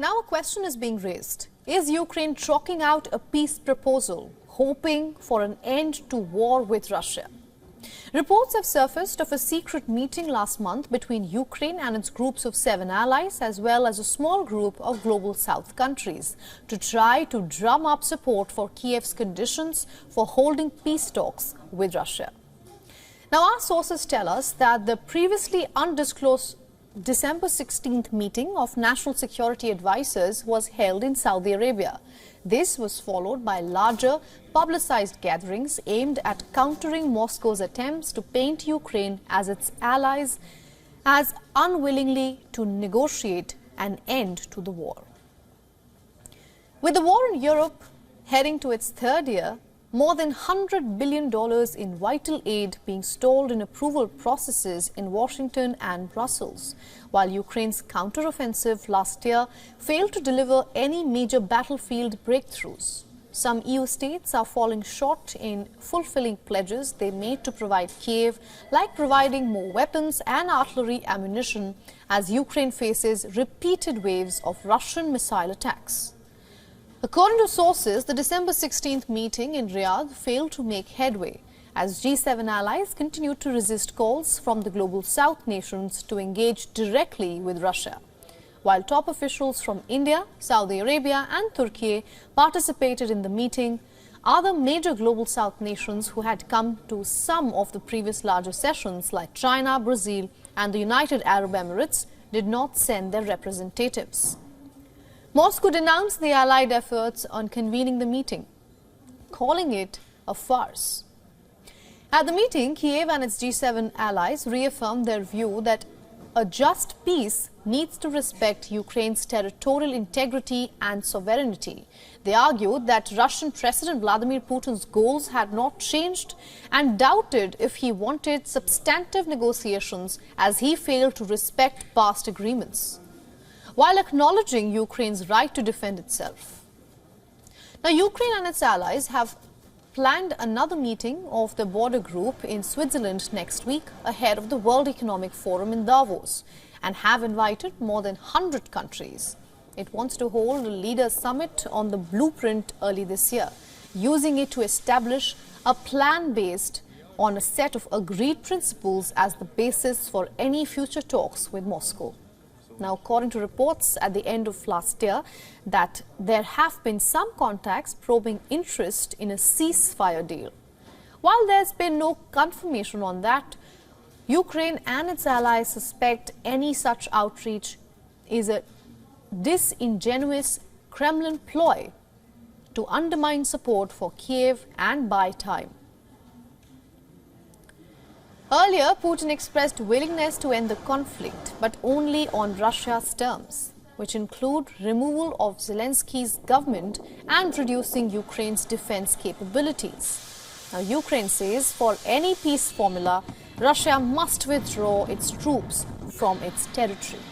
Now a question is being raised. Is Ukraine chalking out a peace proposal, hoping for an end to war with Russia? Reports have surfaced of a secret meeting last month between Ukraine and its groups of 7 allies, as well as a small group of Global South countries, to try to drum up support for Kiev's conditions for holding peace talks with Russia. Now, our sources tell us that the previously undisclosed December 16th meeting of National Security Advisors was held in Saudi Arabia. This was followed by larger publicized gatherings aimed at countering Moscow's attempts to paint Ukraine as its allies as unwillingly to negotiate an end to the war. With the war in Europe heading to its third year, more than $100 billion in vital aid being stalled in approval processes in Washington and Brussels, while Ukraine's counteroffensive last year failed to deliver any major battlefield breakthroughs. Some EU states are falling short in fulfilling pledges they made to provide Kiev, like providing more weapons and artillery ammunition as Ukraine faces repeated waves of Russian missile attacks. According to sources, the December 16th meeting in Riyadh failed to make headway as G7 allies continued to resist calls from the Global South nations to engage directly with Russia. While top officials from India, Saudi Arabia and Turkey participated in the meeting, other major Global South nations who had come to some of the previous larger sessions like China, Brazil and the United Arab Emirates did not send their representatives. Moscow denounced the Allied efforts on convening the meeting, calling it a farce. At the meeting, Kiev and its G7 allies reaffirmed their view that a just peace needs to respect Ukraine's territorial integrity and sovereignty. They argued that Russian President Vladimir Putin's goals had not changed and doubted if he wanted substantive negotiations as he failed to respect past agreements, while acknowledging Ukraine's right to defend itself. Now, Ukraine and its allies have planned another meeting of the border group in Switzerland next week ahead of the World Economic Forum in Davos and have invited more than 100 countries. It wants to hold a leaders' summit on the blueprint early this year, using it to establish a plan based on a set of agreed principles as the basis for any future talks with Moscow. Now, according to reports at the end of last year, that there have been some contacts probing interest in a ceasefire deal. While there's been no confirmation on that, Ukraine and its allies suspect any such outreach is a disingenuous Kremlin ploy to undermine support for Kiev and buy time. Earlier, Putin expressed willingness to end the conflict, but only on Russia's terms, which include removal of Zelensky's government and reducing Ukraine's defense capabilities. Now, Ukraine says for any peace formula, Russia must withdraw its troops from its territory.